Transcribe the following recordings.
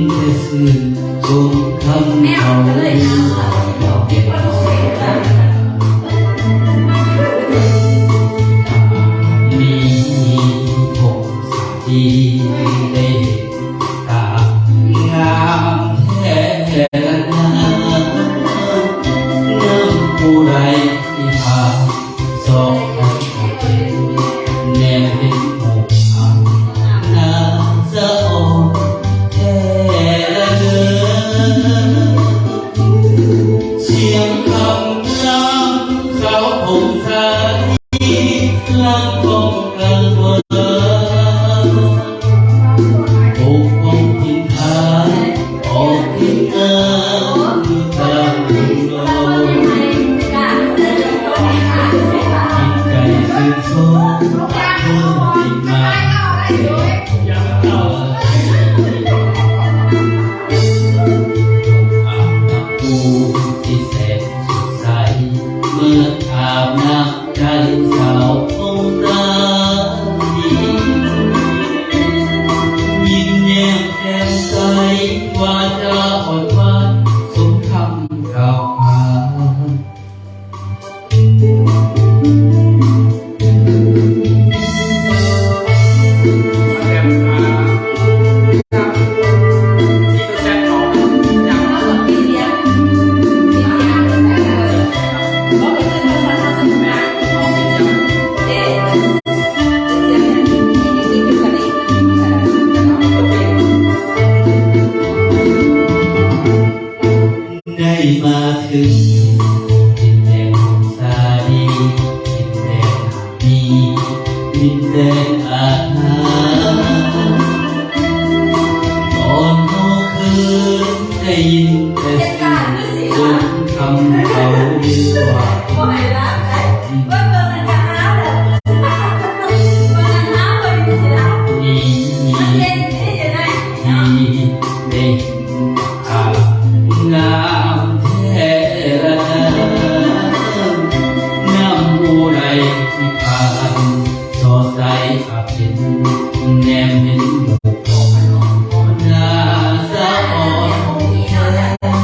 แต่สื่อคงคำเขาเราเก็บเอามีหกสีได้ตางามแท้น้ำผู้ใดที่พาสองแนวเป็นหกอันน้ำสะอ่อนแท้เดินเสียงคำรำสาวผมสาลีลำกองกลางวันปกป้องทินทานออกทินน้ำตามลมใจเป็นโชคเธอที่มาผู้ที่แสนสดใสเมื่ออาบน้ำใจสาวองค์ราดียิ้มแย้มแจ่มใสวาจาอ่อนหวานสมคำกล่าวขานได้มาถึงดินแดนของสาลีดินแดนมีดินแดนอาณาก่อนเมื่อคืนได้ยินแต่เสียงคำเขาว่างามแท้น้ำมูไหลที่ผ่านสอดใสอาบเห็นแนมเห็นหมู่ของหน้าสะอ่อน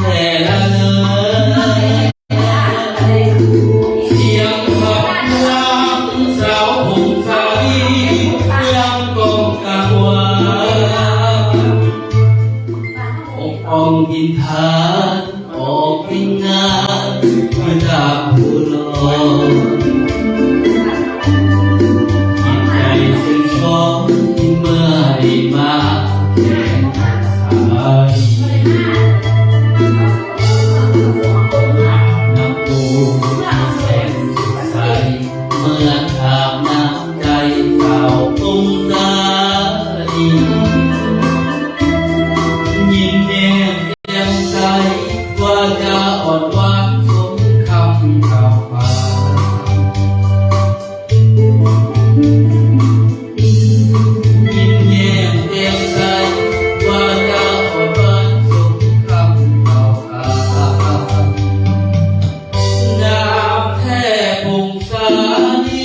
แต่ละเนื้อเสียงขับร้องสาวผมสาลียังกองกลางวันปกป้องทินทานออกพินาศเมื่อจากผู้ลอยจิตใจซึ้งชอบเมื่อได้มาแข่งขันสายน้ำปูแสนสดใสเมื่ออาบน้ำใจสาวองค์สาลียิ้มแย้มแจ่มใสว่าจะอ่อนหวานสมคำกล่าวขานยิ้มแย้มแจ่มใสว่าจะอ่อนหวานสมคำกล่าวขานน้ำแท้พงสาลี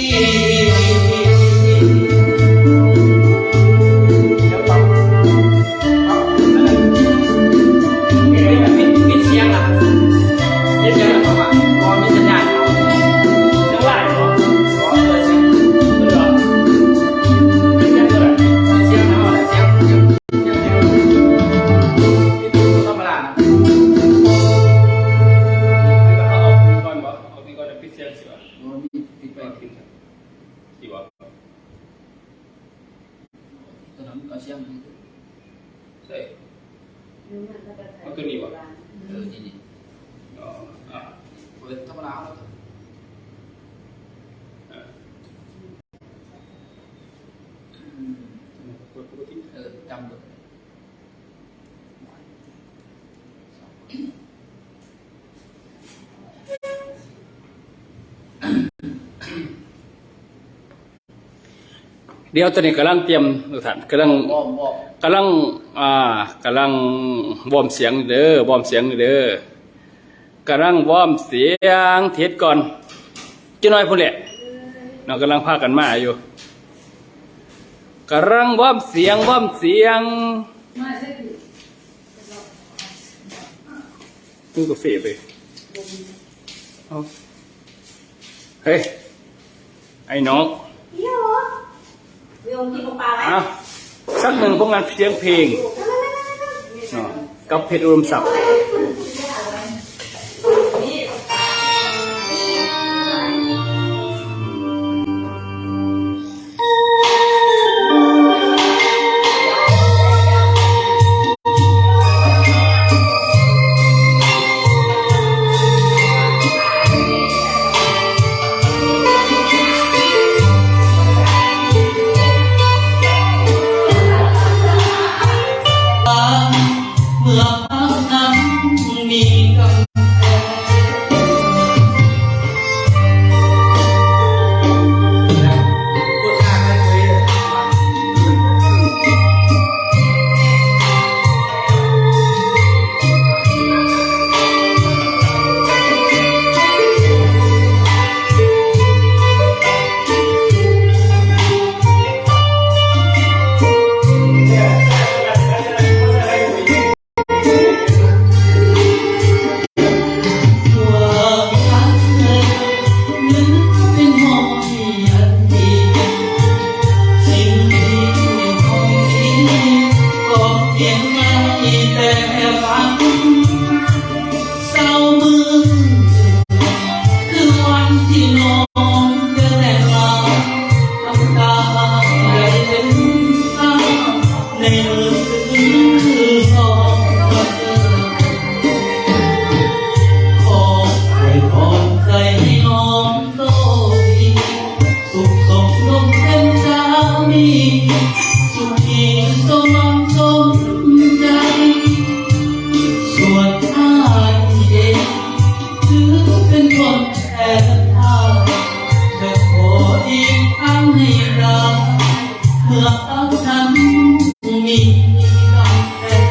มันคือนี่วะนี่อ๋อเปิดธรรมดาแล้วเปิดปกติจำเลยเดี๋ยวตอนนี้กำลังเตรียมทุกท่านกำลังวอร์มเสียงเด้อวอร์มเสียงเด้อกำลังวอร์มเสียงเทสก่อนจะน้อยพูดแหละเรากำลังพากันมาอยู่กำลังวอร์มเสียง ตู้กาแฟไปเอาเฮ้ย ไอ้น้อง เดี๋ยวเดี๋ยวกินปลาไหม อ่ะสักหนึ่งผลงานเสียงเพลงอ่ะกับเพชรอุดมศักดิ์ เมื่อพักนั้นมีกำแพงพูดทางนั้นคุยเลยเมื่อเอาทำมีกำแพง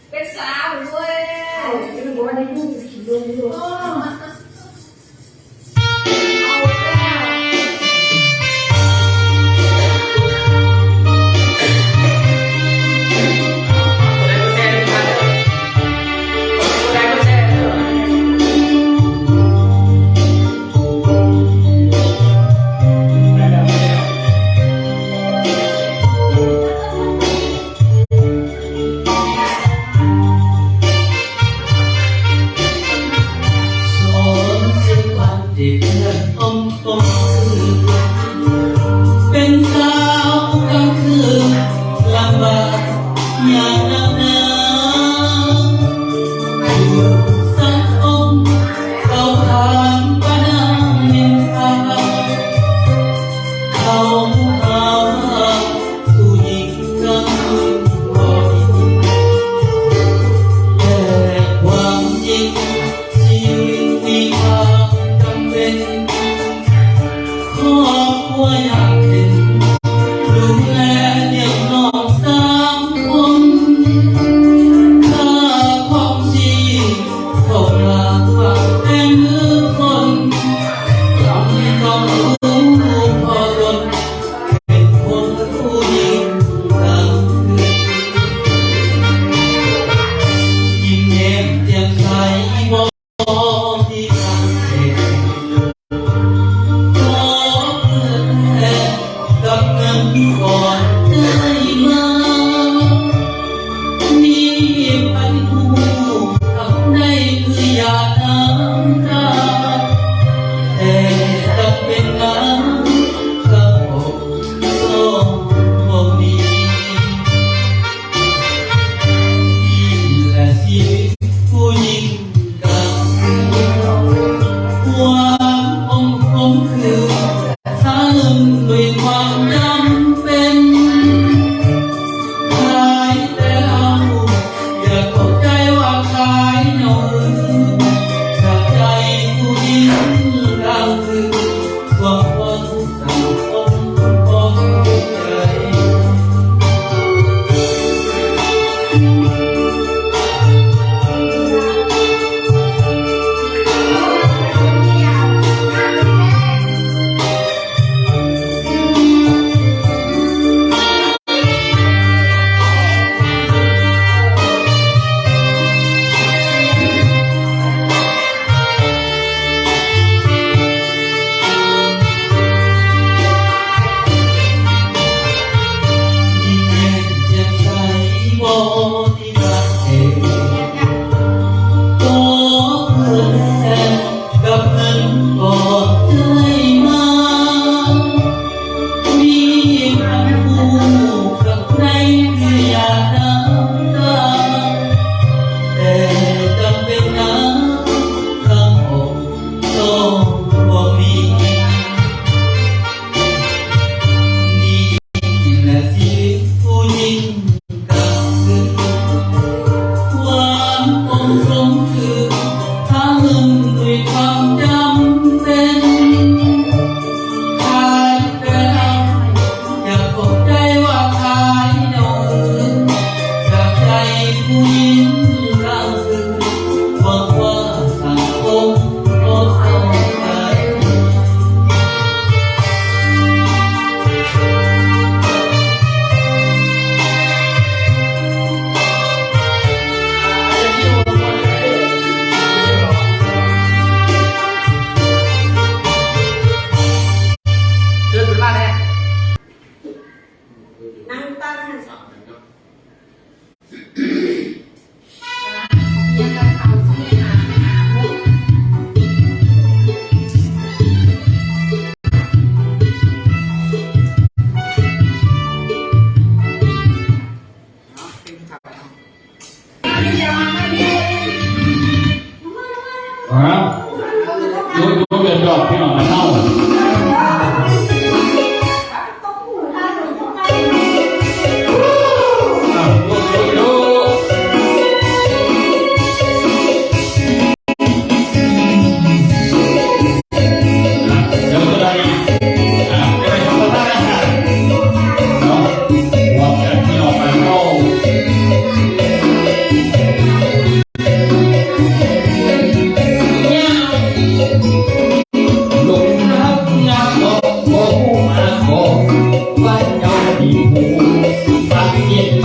เป็นสาวด้วยเป็นบัวในลูกขี่ลงอยู่เอาแล้ว สอนสึกวันที่เพื่อนอมคือเป็นสาวกลางคืนลำบากอย่างหนักหนาอยู่สังคมเขาถามว่าน้ำนินทาเขาหาว่าผู้หญิงกลางคืนบ่อย แต่ความจริงชีวิตมีความจำเป็นครอบครัวอยากเห็นดูแลเลี้ยงน้อง3 คน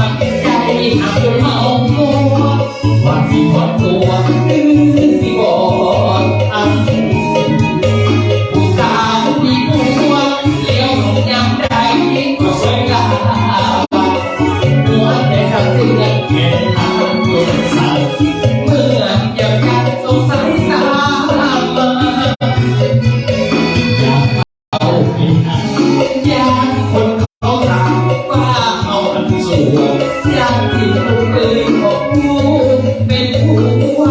มันใจหักจนเมามัวว่าสิบอดตัวหรือสิบอดอันผู้สาวมีผัวเลี้ยวหลงยำใดก็สวยงามหัวใจทำเตือนแค่ทางตัวสั่นเมื่อเกี่ยวกันสงสัยตามมาอยากเอาเป็นอันอยากคนเขาถามว่าเอาอันสวยอยากที่เราเคยบอกลูกเป็นผัว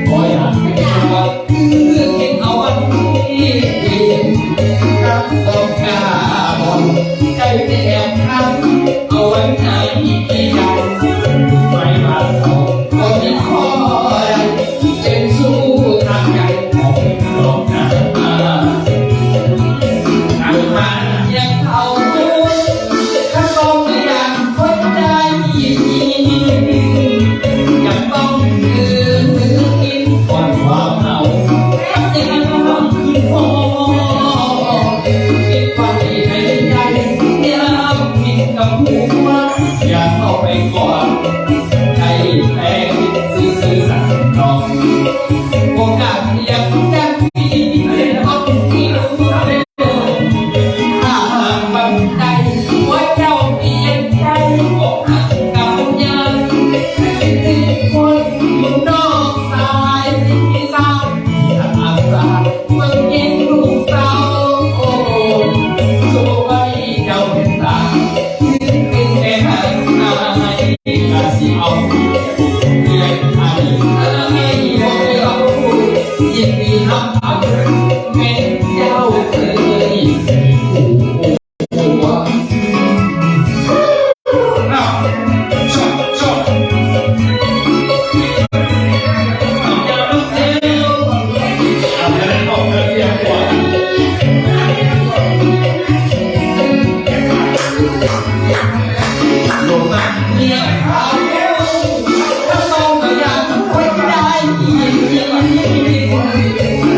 ขออยากเป็นผัวคือเก็บเอาวันนี้รับต้องการบนใจแอบทำเอาไว้ไหนที่ใจไม่มาเราก็จะคอยเป็นสู้ทางใจของโลกหน้าอันมันยังเขาถ้าต้องอย่างคนได้ยังต้องคืนกินก่อนความเหงายังต้องคืนพอคิดว่าที่ในใจยังคิดกับหัวอยากเข้าไปก่อนใจแพ้คิดซื่อสัตย์นองโอกาสยังยังมีต้องที่รู้เร็วถ้าหากวันใดว่าเจ้าเปลี่ยนใจอกหักกับยังคือคนอยู่นอกสายตาที่อาสาเมื่อเห็นลูกเต้าสวยเจ้าเป็นตาถึงเป็นแม่หันอายก็สิเอาเพื่อนอายไม่เอายินดีน้ำเอาแม่เจ้าเคยเป็นผัวอ้าวชอบชอบเอาอย่าลุกเร็วเอาอย่าได้บอกเธอเสียงหัวลงมาเรียกเขาถ้าต้องก็อยากคนได้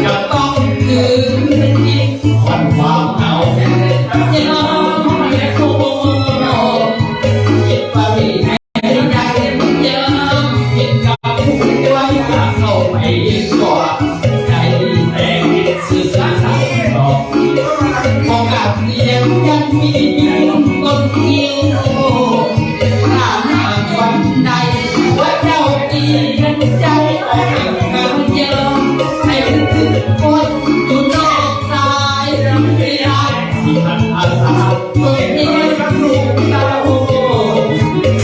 จะต้องคืนอีกวันความเหงายังไม่โคคิดว่ามีในใจยังคิดกับผู้ไว้อยากเข้าไปก่อนใจแต่คิดสื่อสารต่อโอกาสยังมีคนเดียวถ้าหากวันใดว่าเจ้าดีนั้นใจออกกันเยอะให้ถึงคนอยู่นอกสายไม่ได้ที่มันอาสาตัวเองลูกเต้า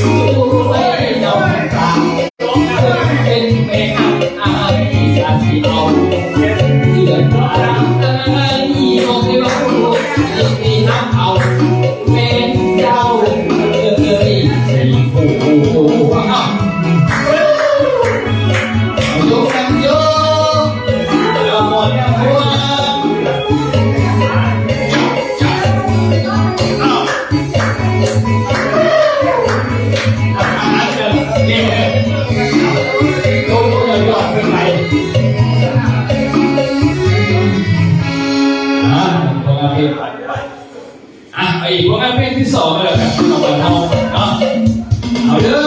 สู้ไว้เจ้าตาเป็นไปหักอายอยากสิเอาเดือดร้อนโยกโยกยินดีน้ำเอาเป็นเจ้าเลยเป็นผู้เอาโยกกันโยกเอาหมดแล้วหัวเอาอาหารเกินเก่งเลยโยกยอดขึ้นไปผลงานเพลงผ่านไปไอ้ผลงานเพลงที่สองเลยครับเอาไปเอาเอาเด้อ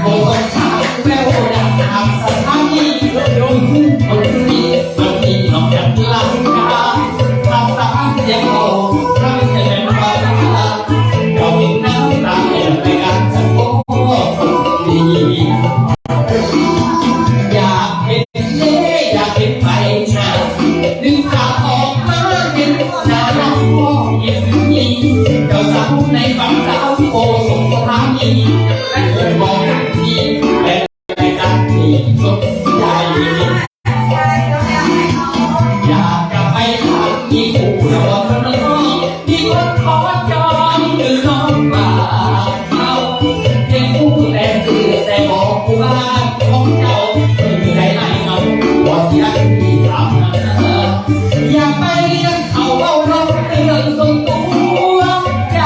โอ้สาวแววดาบสถานีรถยนต์คนนี้มันมีนอกจากลังกาภาษาเสียงโอ้ทั้งจะเป็นภาษาเราเห็นน้ำตาในรายการสังคมคนดีอยากเห็นเล่อยากเห็นไปหน้าดึงขาออกมาเห็นหน้าน้องพ่อเห็นนี้เจ้าสาวในฝันสาวโอ้สมทานีและเกิดบอกกันทีและในกันทีสดใจอยากจะไปถามมีผู้ระวังน้องมีคนขอจองหรือน้องมาเอาเพียงผู้แต่ตื่นแต่บอกผู้บ้านของเจ้าไม่มีใดไหนเอาว่าเสียที่ทำอยากไปเลี้ยงเขาเอาเราเรื่องส่วนตัวใจ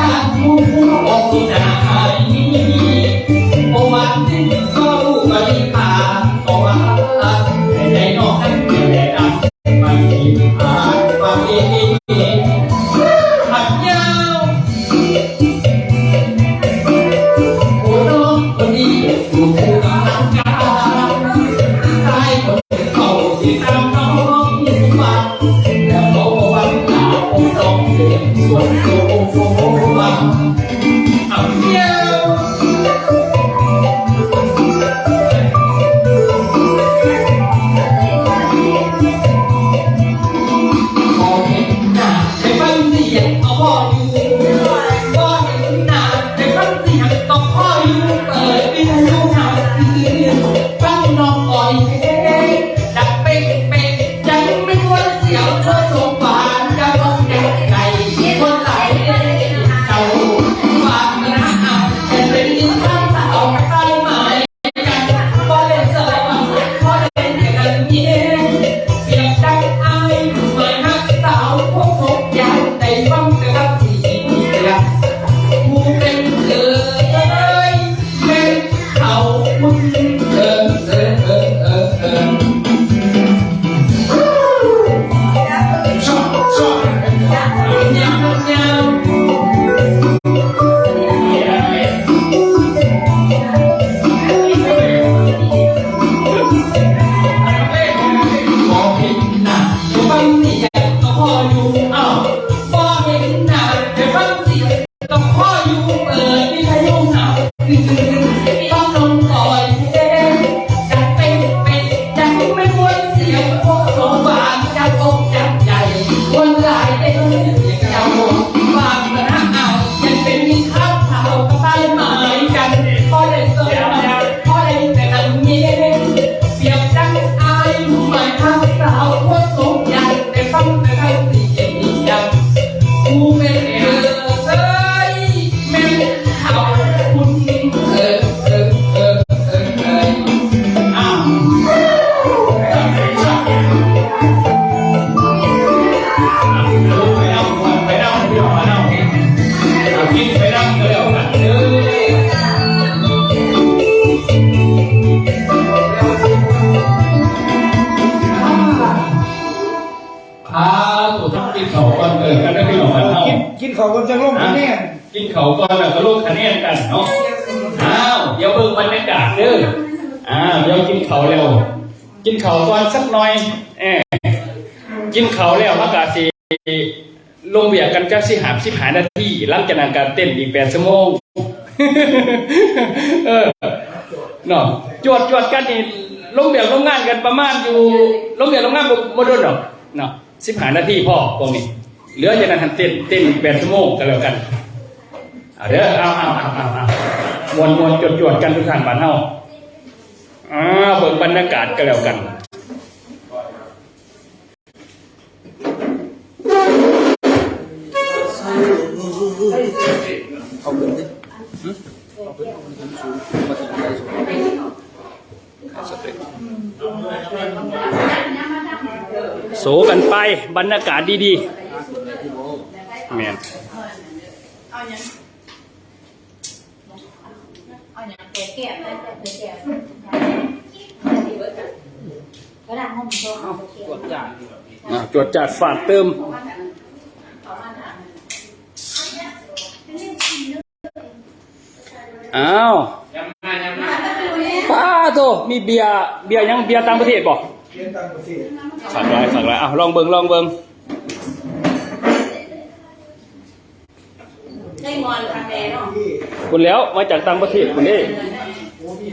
พ่ออยู่เปิดวิทยุเหงาต้องลงปล่อยเพลงจัดเป็นจัดไม่มวนเสียงพวกโรงพยาบาลจัดอกจัดใหญ่วนหลายเต้นเสียงเจ้าหมดบางคณะเอายังเป็นข้าวเผากับใบไม้กันพอได้เจอพอได้แต่ทำเย็นเปียกจังอายหมายทางสาวพวกสูงใหญ่แต่ฟังแต่ให้สีเย็นยังกูไม่เออแม่เขาคุณอ้าวไปเล่าพี่หอเล่ากินไปเล่าเดี๋ยวกันตัวกินเขาก่อนกันได้พี่หอกันเท่า กินเขาคนจังลงคะแนน กินเขาก่อนแล้วก็ลงคะแนนกันเนาะอ้าวเดี๋ยวเบิ่งบรรยากาศเด้อเดี๋ยวกินเขาเร็วกินเขาก่อนสักหน่อยกินเขาแล้วอากาศสิลงเบียกันจัก15นาทีหลังจากนั้นการเต้นอีก8ชั่วโมงเนาะจวดกันนี่ลงเบียลงงานกันประมาณอยู่ลงเบียลงงานบ่โดนดอกเนาะ15นาทีพอพวกนี้เหลือจากนั้นเต้นอีก8ชั่วโมงก็แล้วกันเด้อเอามวนจวดกันทุกท่านบ้านเฮาเบิ่งบรรยากาศก็แล้วกันโสกันไปบรรยากาศดีๆแม่นจวดจัดฝากเติมอ้าวป้าโตมีเบียร์ยังเบียร์ต่างประเทศบ่ เรียนต่างประเทศ ขักหลายลองเบิ่งได้งอนทางแดนเนาะ ที่ คุณแล้วมาจากต่างประเทศคุณนี่ โอ้พี่